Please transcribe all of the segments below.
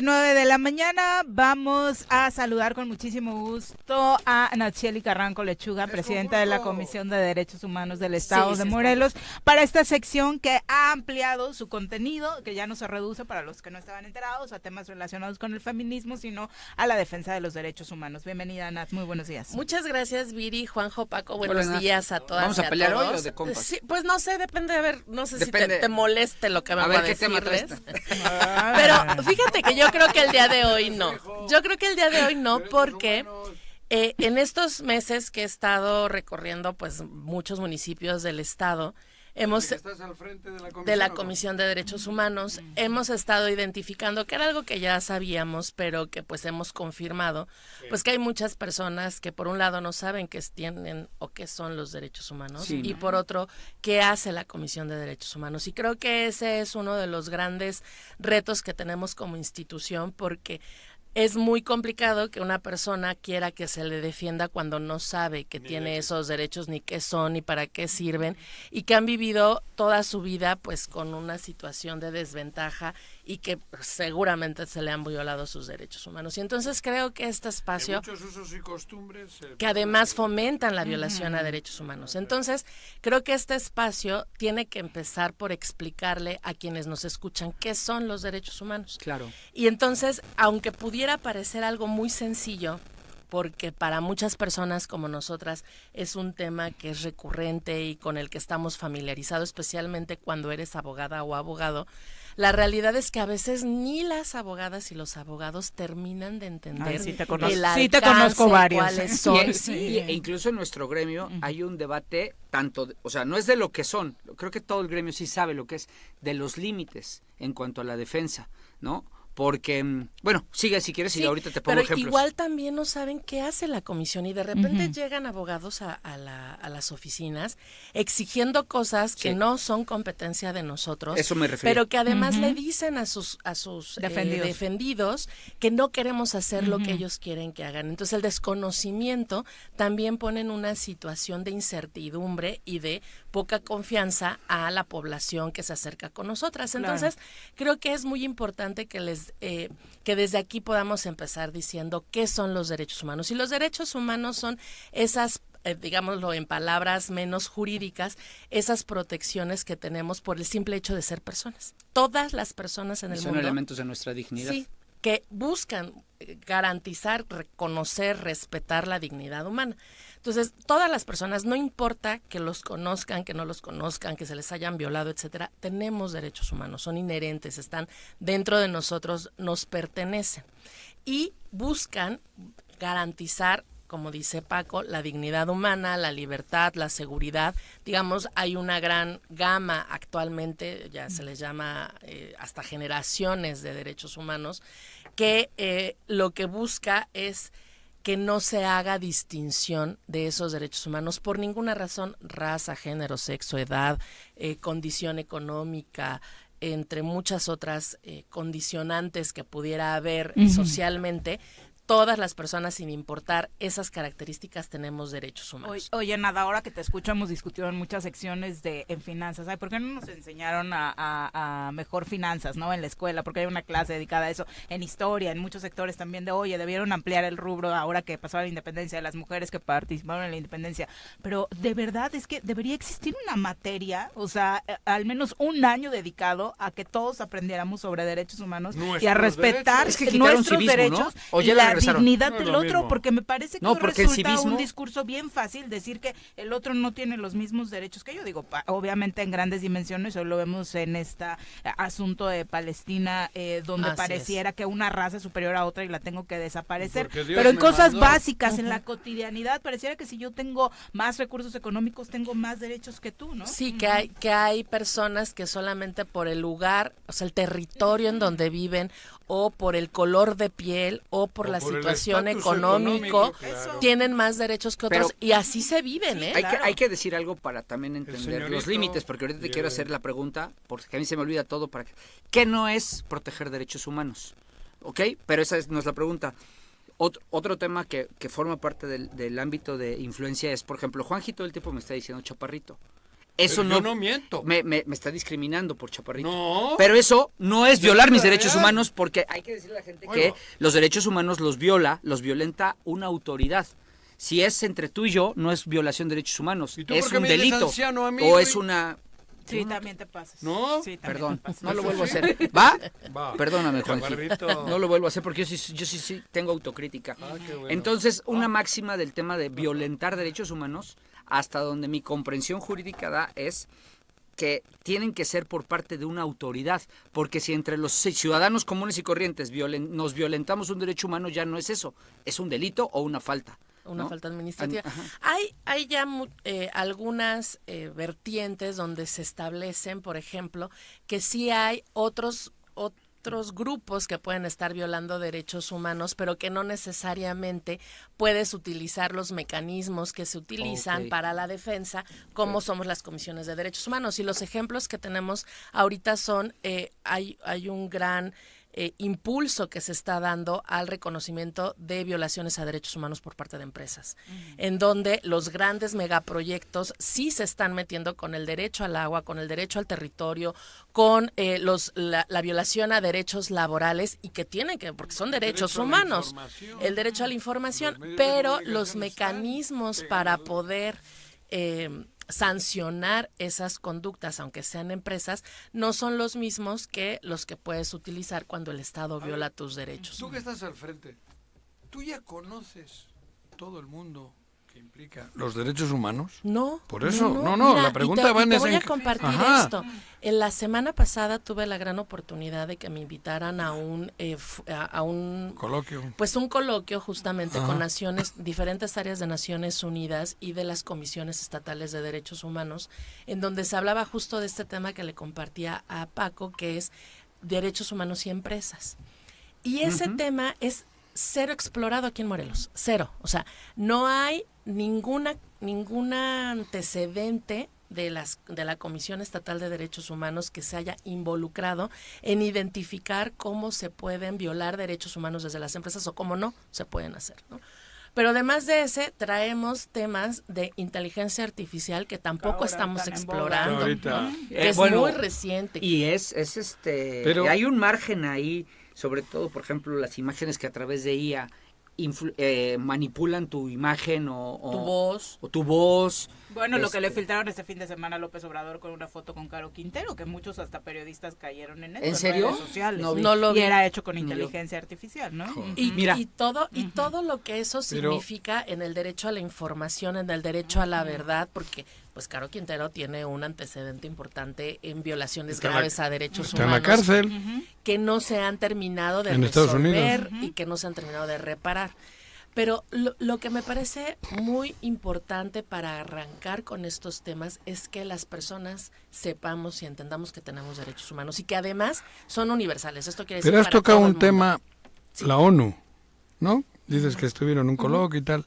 9 de la mañana, vamos a saludar con muchísimo gusto a Natsieli Carranco Lechuga, presidenta de la Comisión de Derechos Humanos del Estado de Morelos, para esta sección que ha ampliado su contenido, que ya no se reduce, para los que no estaban enterados, a temas relacionados con el feminismo, sino a la defensa de los derechos humanos. Bienvenida, Nat, muy buenos días. Muchas gracias, Viri, Juanjo, Paco, buenos días a todas. ¿Vamos a pelear hoy o de compas? Sí, pues no sé, depende, a ver, no sé si te moleste lo que me va a decirles. Pero fíjate que yo creo que el día de hoy no. Yo creo que el día de hoy no, porque en estos meses que he estado recorriendo pues muchos municipios del estado, Estás al frente de la Comisión de Derechos Humanos, hemos estado identificando que era algo que ya sabíamos, pero que pues hemos confirmado, pues que hay muchas personas que por un lado no saben qué tienen o qué son los derechos humanos, y por otro, qué hace la Comisión de Derechos Humanos. Y creo que ese es uno de los grandes retos que tenemos como institución, porque es muy complicado que una persona quiera que se le defienda cuando no sabe que tiene esos derechos, ni qué son, ni para qué sirven, y que han vivido toda su vida pues con una situación de desventaja y que seguramente se le han violado sus derechos humanos. Y entonces creo que este espacio, muchos usos y costumbres, que además fomentan la violación a derechos humanos. Entonces creo que este espacio tiene que empezar por explicarle a quienes nos escuchan qué son los derechos humanos. Claro. Y entonces, aunque pudiera parecer algo muy sencillo, porque para muchas personas como nosotras es un tema que es recurrente y con el que estamos familiarizados, especialmente cuando eres abogada o abogado, la realidad es que a veces ni las abogadas y los abogados terminan de entender el alcance, te conozco varios. Cuáles son. E incluso en nuestro gremio hay un debate tanto, o sea, no es de lo que son, creo que todo el gremio sí sabe lo que es, de los límites en cuanto a la defensa, ¿no? Porque, bueno, sigue si quieres y ahorita te pongo pero ejemplos. Igual también no saben qué hace la comisión y de repente llegan abogados a las oficinas exigiendo cosas que no son competencia de nosotros. Eso me refiero. Pero que además le dicen a sus defendidos que no queremos hacer lo que ellos quieren que hagan. Entonces el desconocimiento también pone en una situación de incertidumbre y de poca confianza a la población que se acerca con nosotras. Entonces creo que es muy importante que desde aquí podamos empezar diciendo qué son los derechos humanos. Y los derechos humanos son esas, digámoslo en palabras menos jurídicas, esas protecciones que tenemos por el simple hecho de ser personas. Todas las personas en el mundo. Son elementos de nuestra dignidad. Sí, que buscan garantizar, reconocer, respetar la dignidad humana. Entonces, todas las personas, no importa que los conozcan, que no los conozcan, que se les hayan violado, etcétera, tenemos derechos humanos, son inherentes, están dentro de nosotros, nos pertenecen y buscan garantizar, como dice Paco, la dignidad humana, la libertad, la seguridad. Digamos, hay una gran gama actualmente, ya se les llama hasta generaciones de derechos humanos, que lo que busca es que no se haga distinción de esos derechos humanos por ninguna razón, raza, género, sexo, edad, condición económica, entre muchas otras condicionantes que pudiera haber socialmente. Todas las personas, sin importar esas características, tenemos derechos humanos. Oye, nada, ahora que te escucho, hemos discutido en muchas secciones en finanzas. Ay, ¿por qué no nos enseñaron a mejor finanzas, no, en la escuela? Porque hay una clase dedicada a eso, en historia, en muchos sectores también oye, debieron ampliar el rubro ahora que pasó la independencia, de las mujeres que participaron en la independencia. Pero de verdad es que debería existir una materia, o sea, al menos un año dedicado a que todos aprendiéramos sobre derechos humanos y a respetar nuestros derechos y la dignidad del otro, porque me parece que resulta un discurso bien fácil decir que el otro no tiene los mismos derechos que yo. Digo, obviamente en grandes dimensiones, hoy lo vemos en este asunto de Palestina, donde pareciera que una raza es superior a otra y la tengo que desaparecer, pero en cosas básicas, en la cotidianidad, pareciera que si yo tengo más recursos económicos, tengo más derechos que tú, ¿no? Sí, que hay personas que solamente por el lugar, o sea, el territorio en donde viven, o por el color de piel, o por la situación económico, tienen más derechos que otros, y así se viven, ¿eh? Hay que decir algo para también entender los límites, porque ahorita te quiero hacer la pregunta, porque a mí se me olvida todo, ¿qué no es proteger derechos humanos? ¿Ok? Pero esa no es la pregunta. Otro tema que forma parte del ámbito de influencia es, por ejemplo, Juanji todo el tiempo me está diciendo chaparrito. Eso Pero no, yo no miento. me está discriminando por chaparrito. No. Pero eso no es violar mis derechos real. humanos, porque hay que decirle a la gente Bueno. que los derechos humanos los violenta una autoridad. Si es entre tú y yo, no es violación de derechos humanos, ¿Y tú es por qué un me dices delito. anciano a mí, O güey? es una... Sí, también te pasas. ¿No? Sí, también Perdón, te pasas. no lo ¿Eso vuelvo a sí? hacer. ¿Va? Va. Perdóname, Juanji. Chaparrito. No lo vuelvo a hacer porque yo sí tengo autocrítica. Ah, qué bueno. Entonces, una máxima del tema de violentar derechos humanos, hasta donde mi comprensión jurídica da, es que tienen que ser por parte de una autoridad, porque si entre los ciudadanos comunes y corrientes nos violentamos un derecho humano, ya no es eso, es un delito o una falta. Una ¿no? falta administrativa. Ajá. Hay ya algunas vertientes donde se establecen, por ejemplo, que sí hay otros grupos que pueden estar violando derechos humanos, pero que no necesariamente puedes utilizar los mecanismos que se utilizan Ok. para la defensa, como somos las comisiones de derechos humanos. Y los ejemplos que tenemos ahorita son, hay un gran impulso que se está dando al reconocimiento de violaciones a derechos humanos por parte de empresas, en donde los grandes megaproyectos sí se están metiendo con el derecho al agua, con el derecho al territorio, con la violación a derechos laborales y que tienen que, porque son derechos derecho a la humanos, información. el derecho a la información, Los medios de pero comunicación los están mecanismos para poder sancionar esas conductas, aunque sean empresas, no son los mismos que los que puedes utilizar cuando el Estado viola tus derechos. Tú que estás al frente, ¿tú ya conoces todo el mundo que implica los derechos humanos? No. Por eso, no, la pregunta va en te ese- voy a compartir Ajá. esto. En la semana pasada tuve la gran oportunidad de que me invitaran a un Coloquio. pues un coloquio justamente Ajá. con diferentes áreas de Naciones Unidas y de las comisiones estatales de derechos humanos, en donde se hablaba justo de este tema que le compartía a Paco, que es derechos humanos y empresas. Y ese tema es cero explorado aquí en Morelos, cero. O sea, no hay ningún antecedente de la Comisión Estatal de Derechos Humanos que se haya involucrado en identificar cómo se pueden violar derechos humanos desde las empresas o cómo no se pueden hacer, ¿no? Pero además de ese, traemos temas de inteligencia artificial que tampoco Ahora estamos están en boga. explorando. Ahorita. Que es Bueno, muy reciente. Y es Pero- hay un margen ahí, sobre todo, por ejemplo, las imágenes que a través de IA manipulan tu imagen o tu voz. Bueno, lo que le filtraron este fin de semana a López Obrador con una foto con Caro Quintero, que muchos hasta periodistas cayeron en eso. ¿En serio? redes sociales. No vi. No lo y vi. era hecho con No, yo- inteligencia artificial, ¿no? Joder. Y, Mira. y todo lo que eso Pero- significa en el derecho a la información, en el derecho a la verdad, porque pues Caro Quintero tiene un antecedente importante en violaciones Está en la- graves a derechos Está en la humanos cárcel. que no se han terminado de En Estados resolver Unidos. y que no se han terminado de reparar. Pero lo que me parece muy importante para arrancar con estos temas es que las personas sepamos y entendamos que tenemos derechos humanos y que además son universales. Esto quiere decir Pero has para tocado todo el un mundo. tema, la ONU, ¿no? Dices que estuvieron en un coloquio y tal.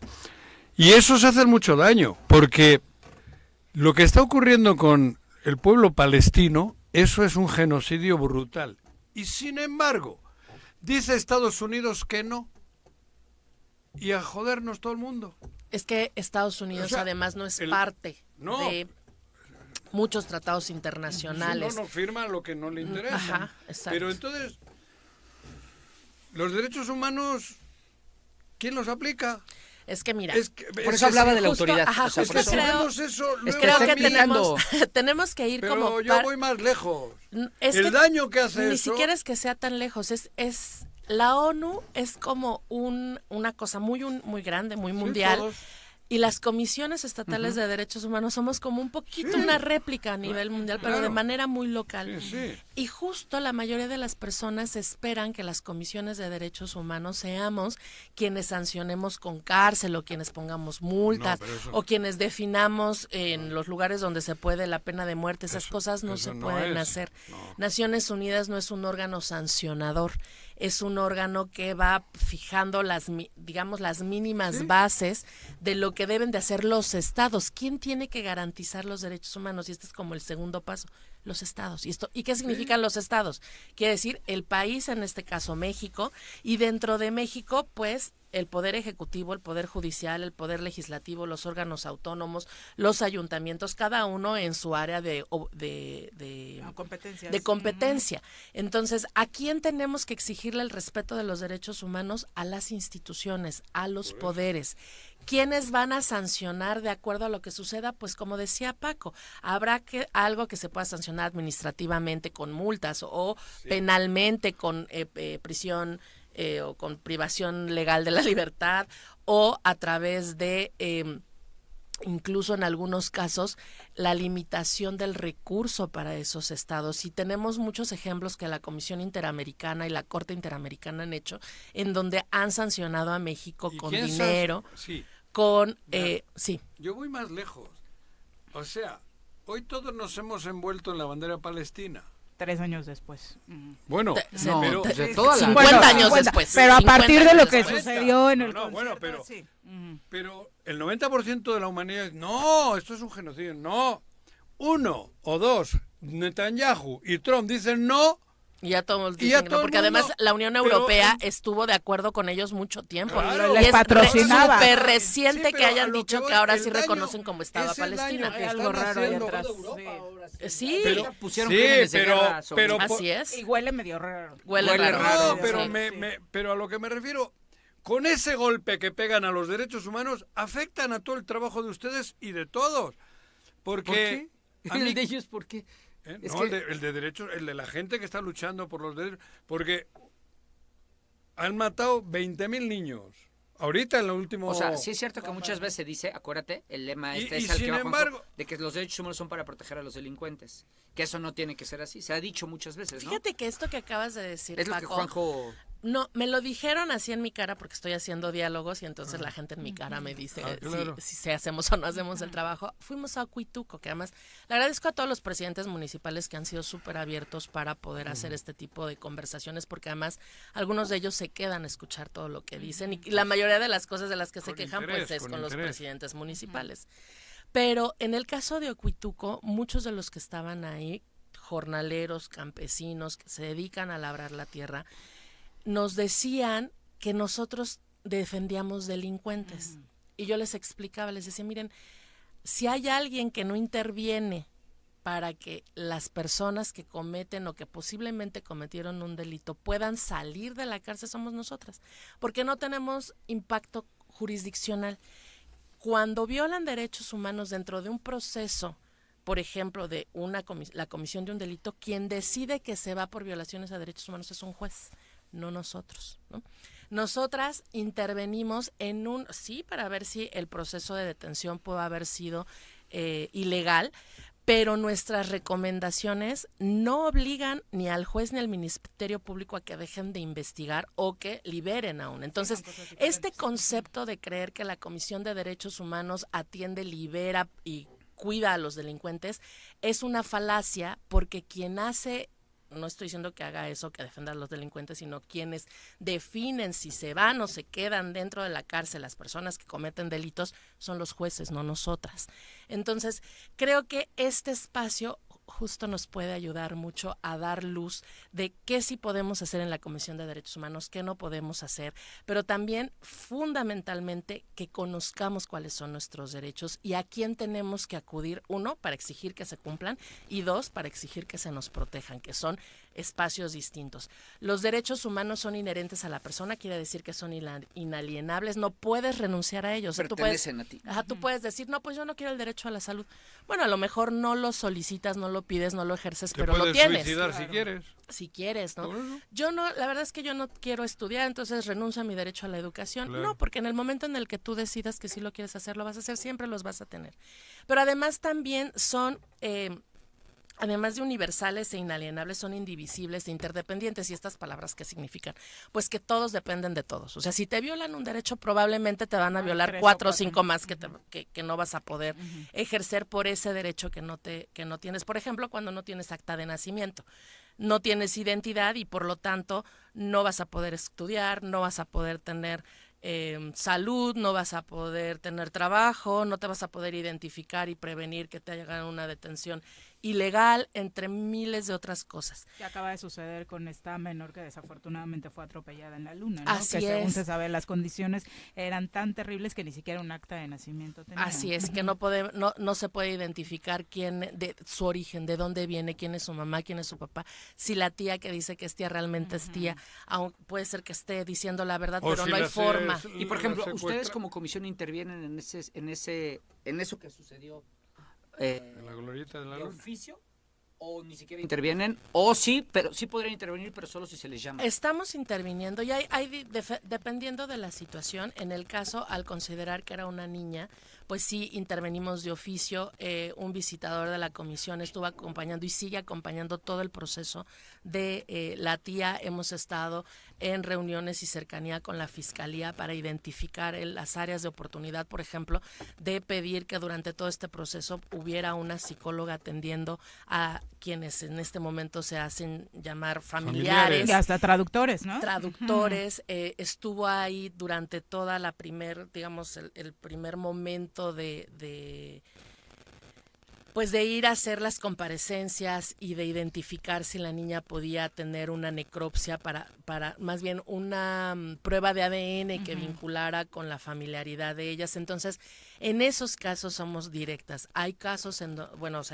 Y esos hacen mucho daño, porque lo que está ocurriendo con el pueblo palestino, eso es un genocidio brutal. Y sin embargo, dice Estados Unidos que no. Y a jodernos todo el mundo. Es que Estados Unidos O sea, además no es el- parte no. de muchos tratados internacionales. No firma lo que no le interesa. Ajá, exacto. Pero entonces, los derechos humanos, ¿quién los aplica? Es que mira, Por eso hablaba de la justo, autoridad. ajá, o sea, Es por que justo eso- creo- sabemos eso. luego creo está que explicando. tenemos que ir Pero como... yo voy más lejos. Es El que daño que hace ni eso. siquiera es que sea tan lejos, es la ONU es como una cosa muy grande, muy Sí, mundial. todos. Y las comisiones estatales de derechos humanos somos como un poquito una réplica a nivel mundial, pero de claro. manera muy local. Sí, sí. Y justo la mayoría de las personas esperan que las comisiones de derechos humanos seamos quienes sancionemos con cárcel o quienes pongamos multas No, pero eso- o quienes definamos en los lugares donde se puede la pena de muerte. Esas cosas no eso se no pueden es, hacer. no. Naciones Unidas no es un órgano sancionador, es un órgano que va fijando las mínimas bases de lo que deben de hacer los estados. ¿Quién tiene que garantizar los derechos humanos? Y este es como el segundo paso, los estados. ¿Y qué significan los estados? Quiere decir el país, en este caso México, y dentro de México, pues el poder ejecutivo, el poder judicial, el poder legislativo, los órganos autónomos, los ayuntamientos, cada uno en su área de competencia. Entonces, ¿a quién tenemos que exigirle el respeto de los derechos humanos? A las instituciones, a los poderes. ¿Quiénes van a sancionar de acuerdo a lo que suceda? Pues como decía Paco, habrá algo que se pueda sancionar administrativamente con multas o penalmente con prisión o con privación legal de la libertad, o a través de incluso en algunos casos la limitación del recurso para esos estados. Y tenemos muchos ejemplos que la Comisión Interamericana y la Corte Interamericana han hecho, en donde han sancionado a México con dinero, con Yo voy más lejos. O sea, hoy todos nos hemos envuelto en la bandera palestina. 3 años después. Bueno, pero pero de toda la 50 años después. Pero a partir de lo que después. sucedió en el bueno, concierto, pero, sí. pero el 90% de la humanidad es, no, esto es un genocidio, no. 1 o 2, Netanyahu y Trump dicen no. Y ya todos Y ya dicen que no, todo el porque además mundo, la Unión pero Europea estuvo de acuerdo con ellos mucho tiempo. Claro. Y Les es patrocinaba. súper reciente Sí, que pero hayan a lo dicho voy, que ahora el sí daño reconocen como Estado a es el Palestina. daño que Hay algo están raro ahí haciendo. atrás. Sí, Pero, pusieron sí, crímenes de pero, guerra sobre- pero, así es. Y huele medio raro. Huele raro. No, Sí. pero, Sí. pero a lo que me refiero, con ese golpe que pegan a los derechos humanos, afectan a todo el trabajo de ustedes y de todos. Porque ¿Por qué? a mí- ¿El de ellos por qué? Es no, que- el de derechos, el de la gente que está luchando por los derechos, porque han matado 20.000 niños. Ahorita en lo último... O sea, sí es cierto que muchas veces se dice, acuérdate, el lema Y- este y es el sin que va Juanjo, embargo- de que los derechos humanos son para proteger a los delincuentes. Que eso no tiene que ser así. Se ha dicho muchas veces, ¿no? Fíjate que esto que acabas de decir, Es lo que Paco, Juanjo... no, me lo dijeron así en mi cara porque estoy haciendo diálogos y entonces la gente en mi cara me dice claro. si hacemos o no hacemos el trabajo. Fuimos a Huituco, que además le agradezco a todos los presidentes municipales que han sido súper abiertos para poder hacer este tipo de conversaciones, porque además algunos de ellos se quedan a escuchar todo lo que dicen y la mayoría de las cosas de las que se Con quejan interés, pues es con con los interés. presidentes municipales. Pero en el caso de Huituco, muchos de los que estaban ahí, jornaleros, campesinos, que se dedican a labrar la tierra, nos decían que nosotros defendíamos delincuentes. Y yo les explicaba, les decía, miren, si hay alguien que no interviene para que las personas que cometen o que posiblemente cometieron un delito puedan salir de la cárcel, somos nosotras, porque no tenemos impacto jurisdiccional. Cuando violan derechos humanos dentro de un proceso, por ejemplo, de la comisión de un delito, quien decide que se va por violaciones a derechos humanos es un juez, no nosotros, ¿no? Nosotras intervenimos para ver si el proceso de detención puede haber sido ilegal, pero nuestras recomendaciones no obligan ni al juez ni al Ministerio Público a que dejen de investigar o que liberen aún. Entonces, este concepto de creer que la Comisión de Derechos Humanos atiende, libera y cuida a los delincuentes es una falacia, porque quien hace, no estoy diciendo que haga eso, que defenda a los delincuentes, sino quienes definen si se van o se quedan dentro de la cárcel las personas que cometen delitos son los jueces, no nosotras. Entonces, creo que este espacio justo nos puede ayudar mucho a dar luz de qué sí podemos hacer en la Comisión de Derechos Humanos, qué no podemos hacer, pero también fundamentalmente que conozcamos cuáles son nuestros derechos y a quién tenemos que acudir, 1, para exigir que se cumplan y 2, para exigir que se nos protejan, que son espacios distintos. Los derechos humanos son inherentes a la persona, quiere decir que son inalienables, no puedes renunciar a ellos. Pertenecen a ti. Tú puedes decir, no, pues yo no quiero el derecho a la salud. Bueno, a lo mejor no lo solicitas, no lo pides, no lo ejerces, Te pero lo puedes tienes. suicidar si quieres. Si quieres, ¿no? Bueno. Yo no, la verdad es que yo no quiero estudiar, entonces renuncio a mi derecho a la educación. Claro. No, porque en el momento en el que tú decidas que sí lo quieres hacer, lo vas a hacer, siempre los vas a tener. Pero además también son... además de universales e inalienables, son indivisibles e interdependientes. ¿Y estas palabras qué significan? Pues que todos dependen de todos. O sea, si te violan un derecho, probablemente te van a violar 3 o 4 o 4. 5 más que no vas a poder ejercer por ese derecho que no tienes. Por ejemplo, cuando no tienes acta de nacimiento, no tienes identidad y por lo tanto no vas a poder estudiar, no vas a poder tener salud, no vas a poder tener trabajo, no te vas a poder identificar y prevenir que te hagan una detención ilegal, entre miles de otras cosas. Que acaba de suceder con esta menor que desafortunadamente fue atropellada en la luna, ¿no? Así que según es. se sabe, las condiciones eran tan terribles que ni siquiera un acta de nacimiento tenía. Así es, que no se puede identificar quién, de su origen, de dónde viene, quién es su mamá, quién es su papá. Si la tía que dice que es tía realmente es tía, aun puede ser que esté diciendo la verdad, O pero si no hay la forma. Y por ejemplo, la ustedes secuestra- como comisión intervienen en eso que sucedió En la glorieta de la de luna. oficio, o ni siquiera intervienen, o sí, pero sí podrían intervenir, pero solo si se les llama. Estamos interviniendo y dependiendo de la situación, en el caso, al considerar que era una niña, pues sí intervenimos de oficio. Un visitador de la comisión estuvo acompañando y sigue acompañando todo el proceso de la tía. Hemos estado en reuniones y cercanía con la fiscalía para identificar las áreas de oportunidad, por ejemplo, de pedir que durante todo este proceso hubiera una psicóloga atendiendo a quienes en este momento se hacen llamar familiares. Y hasta traductores, ¿no? Traductores. Estuvo ahí durante toda la digamos, el primer momento pues de ir a hacer las comparecencias y de identificar si la niña podía tener una necropsia para más bien una prueba de ADN que vinculara con la familiaridad de ellas. Entonces, en esos casos somos directas. Hay casos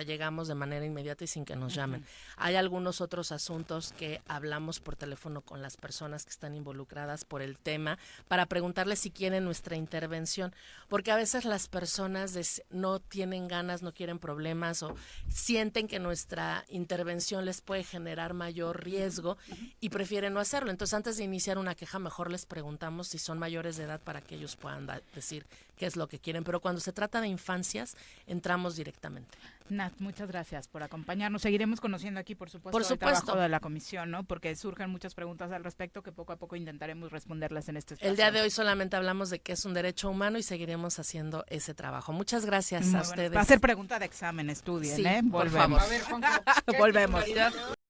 llegamos de manera inmediata y sin que nos llamen. Hay algunos otros asuntos que hablamos por teléfono con las personas que están involucradas por el tema para preguntarles si quieren nuestra intervención, porque a veces las personas no tienen ganas, no quieren problemas o sienten que nuestra intervención les puede generar mayor riesgo y prefieren no hacerlo. Entonces, antes de iniciar una queja, mejor les preguntamos si son mayores de edad para que ellos puedan decir qué es lo que quieren. Pero cuando se trata de infancias, entramos directamente. Nat, muchas gracias por acompañarnos. Seguiremos conociendo aquí, por supuesto, Por el supuesto. trabajo de la comisión, ¿no? Porque surgen muchas preguntas al respecto que poco a poco intentaremos responderlas en este espacio. El día de hoy solamente hablamos de que es un derecho humano y seguiremos haciendo ese trabajo. Muchas gracias Muy a bueno. ustedes. Va a ser pregunta de examen, estudien, Sí, ¿eh? por Volvemos. favor. A ver, Juanjo, ¿qué Volvemos. titularidad